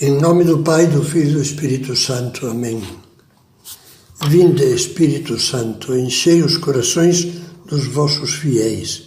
Em nome do Pai, do Filho e do Espírito Santo. Amém. Vinde, Espírito Santo, enchei os corações dos vossos fiéis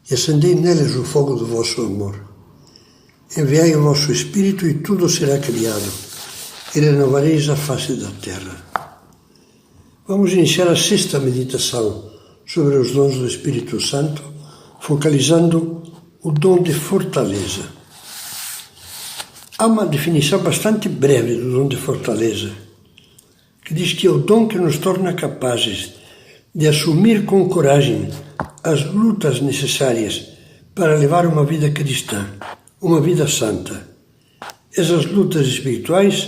e acendei neles o fogo do vosso amor. Enviai o vosso Espírito e tudo será criado, e renovareis a face da terra. Vamos iniciar a sexta meditação sobre os dons do Espírito Santo, focalizando o dom de fortaleza. Há uma definição bastante breve do dom de fortaleza, que diz que é o dom que nos torna capazes de assumir com coragem as lutas necessárias para levar uma vida cristã, uma vida santa. Essas lutas espirituais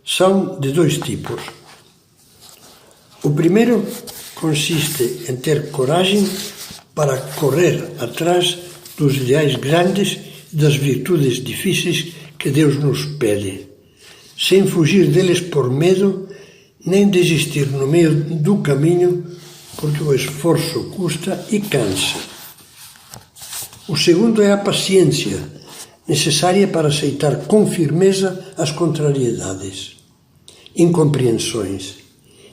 são de dois tipos. O primeiro consiste em ter coragem para correr atrás dos ideais grandes e das virtudes difíceis que Deus nos pede, sem fugir deles por medo, nem desistir no meio do caminho, porque o esforço custa e cansa. O segundo é a paciência, necessária para aceitar com firmeza as contrariedades, incompreensões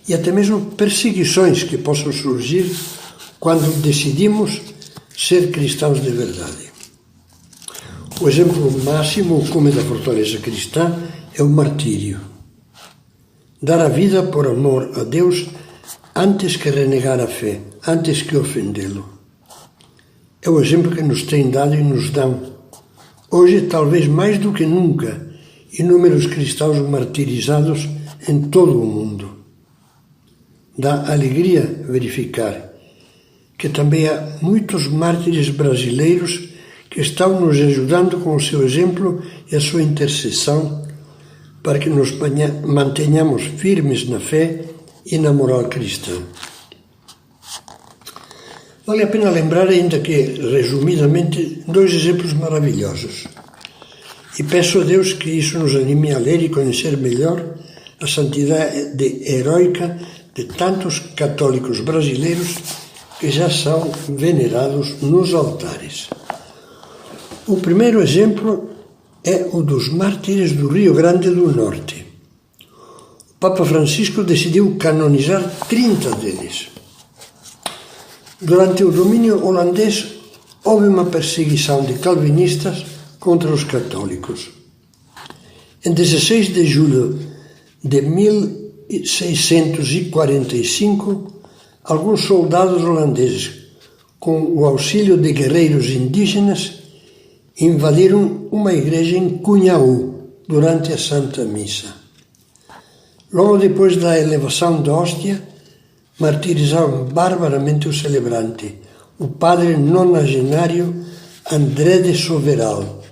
e até mesmo perseguições que possam surgir quando decidimos ser cristãos de verdade. O exemplo máximo, o cume da fortaleza cristã, é o martírio. Dar a vida por amor a Deus antes que renegar a fé, antes que ofendê-lo. É o exemplo que nos tem dado e nos dão. Hoje, talvez mais do que nunca, inúmeros cristãos martirizados em todo o mundo. Dá alegria verificar que também há muitos mártires brasileiros que estão nos ajudando com o seu exemplo e a sua intercessão para que nos mantenhamos firmes na fé e na moral cristã. Vale a pena lembrar ainda que, resumidamente, dois exemplos maravilhosos. E peço a Deus que isso nos anime a ler e conhecer melhor a santidade heroica de tantos católicos brasileiros que já são venerados nos altares. O primeiro exemplo é o dos mártires do Rio Grande do Norte. O Papa Francisco decidiu canonizar 30 deles. Durante o domínio holandês, houve uma perseguição de calvinistas contra os católicos. Em 16 de julho de 1645, alguns soldados holandeses, com o auxílio de guerreiros indígenas, invadiram uma igreja em Cunhaú durante a Santa Missa. Logo depois da elevação da hóstia, martirizaram barbaramente o celebrante, o padre nonagenário André de Soveral,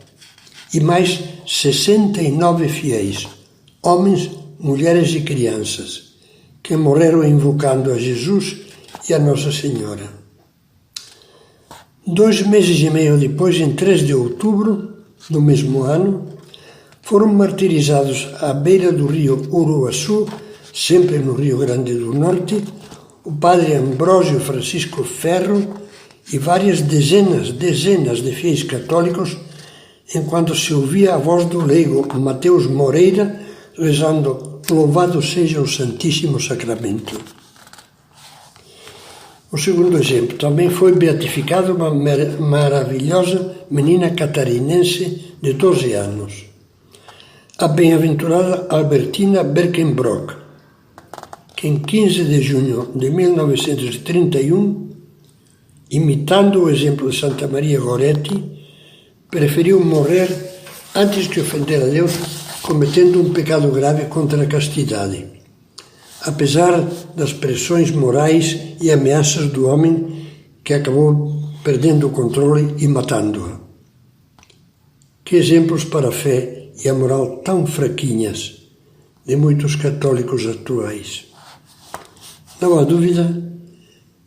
e mais 69 fiéis, homens, mulheres e crianças, que morreram invocando a Jesus e a Nossa Senhora. 2 meses e meio depois, em 3 de outubro do mesmo ano, foram martirizados à beira do rio Uruaçu, sempre no Rio Grande do Norte, o padre Ambrósio Francisco Ferro e várias dezenas de fiéis católicos, enquanto se ouvia a voz do leigo Mateus Moreira rezando "Louvado seja o Santíssimo Sacramento". O segundo exemplo, também foi beatificada uma maravilhosa menina catarinense de 12 anos, a bem-aventurada Albertina Berkenbrock, que em 15 de junho de 1931, imitando o exemplo de Santa Maria Goretti, preferiu morrer antes que ofender a Deus, cometendo um pecado grave contra a castidade, apesar das pressões morais e ameaças do homem, que acabou perdendo o controle e matando-a. Que exemplos para a fé e a moral tão fraquinhas de muitos católicos atuais. Não há dúvida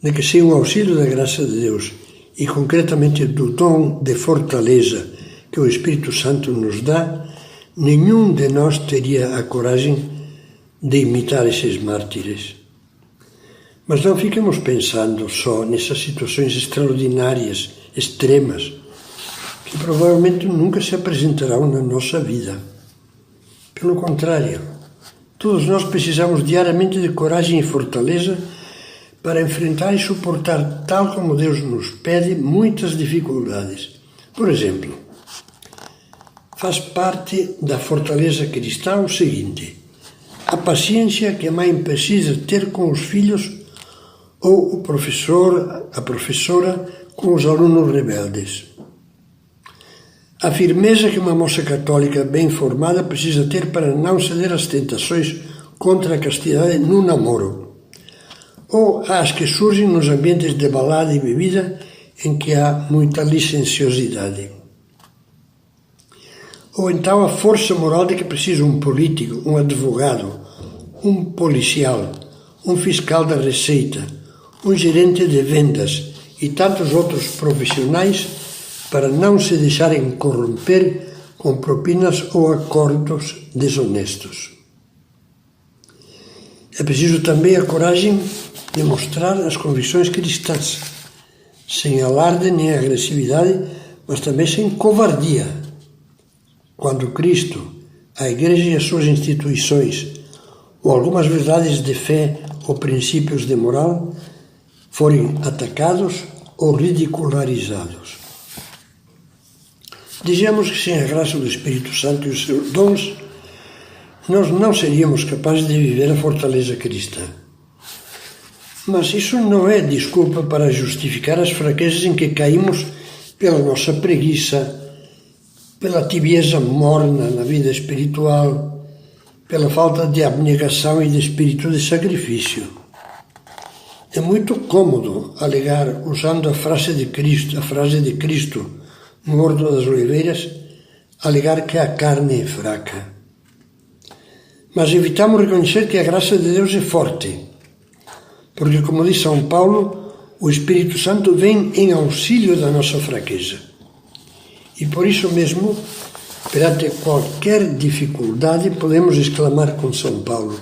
de que, sem o auxílio da graça de Deus e concretamente do dom de fortaleza que o Espírito Santo nos dá, nenhum de nós teria a coragem de imitar esses mártires. Mas não fiquemos pensando só nessas situações extraordinárias, extremas, que provavelmente nunca se apresentarão na nossa vida. Pelo contrário, todos nós precisamos diariamente de coragem e fortaleza para enfrentar e suportar, tal como Deus nos pede, muitas dificuldades. Por exemplo, faz parte da fortaleza cristã o seguinte: a paciência que a mãe precisa ter com os filhos ou o professor, a professora com os alunos rebeldes. A firmeza que uma moça católica bem formada precisa ter para não ceder às tentações contra a castidade no namoro, ou às que surgem nos ambientes de balada e bebida em que há muita licenciosidade. Ou então a força moral de que precisa um político, um advogado, um policial, um fiscal da Receita, um gerente de vendas e tantos outros profissionais para não se deixarem corromper com propinas ou acordos desonestos. É preciso também a coragem de mostrar as convicções cristãs, sem alarde nem agressividade, mas também sem covardia. Quando Cristo, a Igreja e as suas instituições, ou algumas verdades de fé ou princípios de moral, forem atacados ou ridicularizados. Dizemos que sem a graça do Espírito Santo e os seus dons, nós não seríamos capazes de viver a fortaleza cristã. Mas isso não é desculpa para justificar as fraquezas em que caímos pela nossa preguiça, pela tibieza morna na vida espiritual, pela falta de abnegação e de espírito de sacrifício. É muito cômodo alegar, usando a frase de Cristo no Horto das Oliveiras, alegar que a carne é fraca. Mas evitamos reconhecer que a graça de Deus é forte, porque, como diz São Paulo, o Espírito Santo vem em auxílio da nossa fraqueza. E por isso mesmo, perante qualquer dificuldade, podemos exclamar com São Paulo: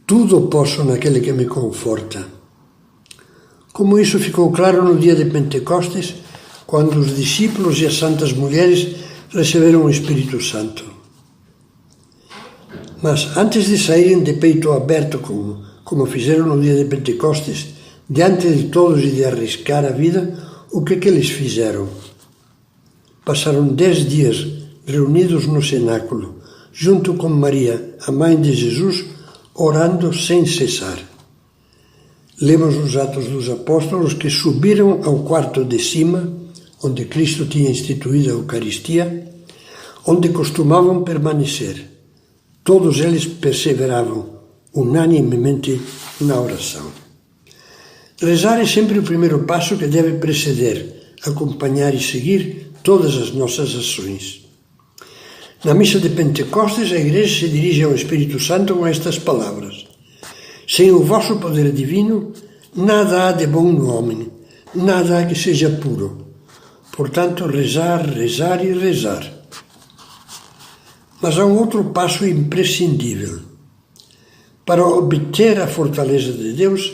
tudo posso naquele que me conforta. Como isso ficou claro no dia de Pentecostes, quando os discípulos e as santas mulheres receberam o Espírito Santo. Mas antes de saírem de peito aberto, como fizeram no dia de Pentecostes, diante de todos e de arriscar a vida, o que eles fizeram? Passaram 10 dias reunidos no cenáculo, junto com Maria, a mãe de Jesus, orando sem cessar. Lemos nos Atos dos Apóstolos que subiram ao quarto de cima, onde Cristo tinha instituído a Eucaristia, onde costumavam permanecer. Todos eles perseveravam unanimemente na oração. Rezar é sempre o primeiro passo que deve preceder, acompanhar e seguir todas as nossas ações. Na missa de Pentecostes, a Igreja se dirige ao Espírito Santo com estas palavras: sem o vosso poder divino, nada há de bom no homem, nada há que seja puro. Portanto, rezar, rezar e rezar. Mas há um outro passo imprescindível. Para obter a fortaleza de Deus,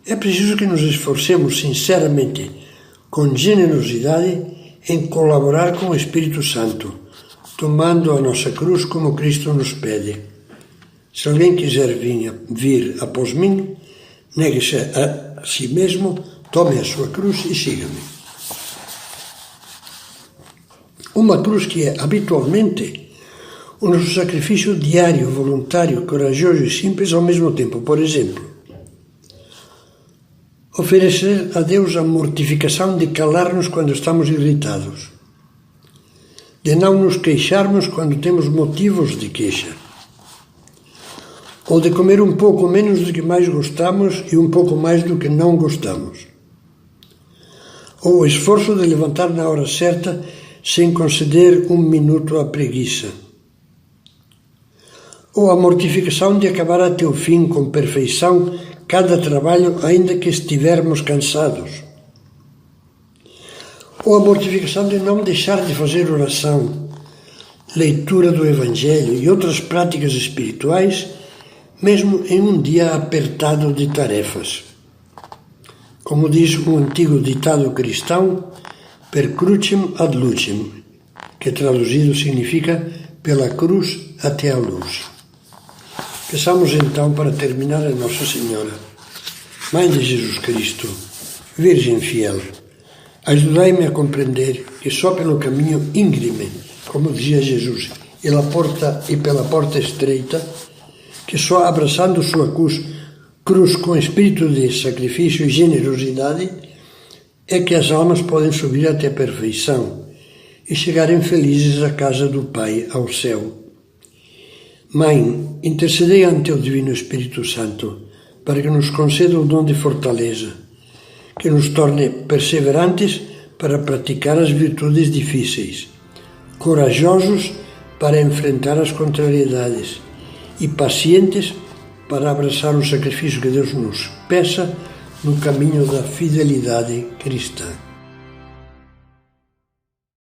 é preciso que nos esforcemos sinceramente, com generosidade, em colaborar com o Espírito Santo, tomando a nossa cruz como Cristo nos pede. Se alguém quiser vir após mim, negue-se a si mesmo, tome a sua cruz e siga-me. Uma cruz que é, habitualmente, o nosso sacrifício diário, voluntário, corajoso e simples ao mesmo tempo. Por exemplo, oferecer a Deus a mortificação de calar-nos quando estamos irritados, de não nos queixarmos quando temos motivos de queixa, ou de comer um pouco menos do que mais gostamos e um pouco mais do que não gostamos, ou o esforço de levantar na hora certa sem conceder um minuto à preguiça, ou a mortificação de acabar até o fim com perfeição cada trabalho, ainda que estivermos cansados, ou a mortificação de não deixar de fazer oração, leitura do Evangelho e outras práticas espirituais, mesmo em um dia apertado de tarefas. Como diz um antigo ditado cristão, per crucem ad lucem, que traduzido significa pela cruz até a luz. Peçamos então, para terminar, a Nossa Senhora, Mãe de Jesus Cristo, Virgem fiel, ajudai-me a compreender que só pelo caminho íngreme, como dizia Jesus, e pela porta estreita, que só abraçando sua cruz com espírito de sacrifício e generosidade, é que as almas podem subir até a perfeição e chegarem felizes à casa do Pai, ao céu. Mãe, intercedei ante o Divino Espírito Santo para que nos conceda o dom de fortaleza, que nos torne perseverantes para praticar as virtudes difíceis, corajosos para enfrentar as contrariedades e pacientes para abraçar o sacrifício que Deus nos peça no caminho da fidelidade cristã.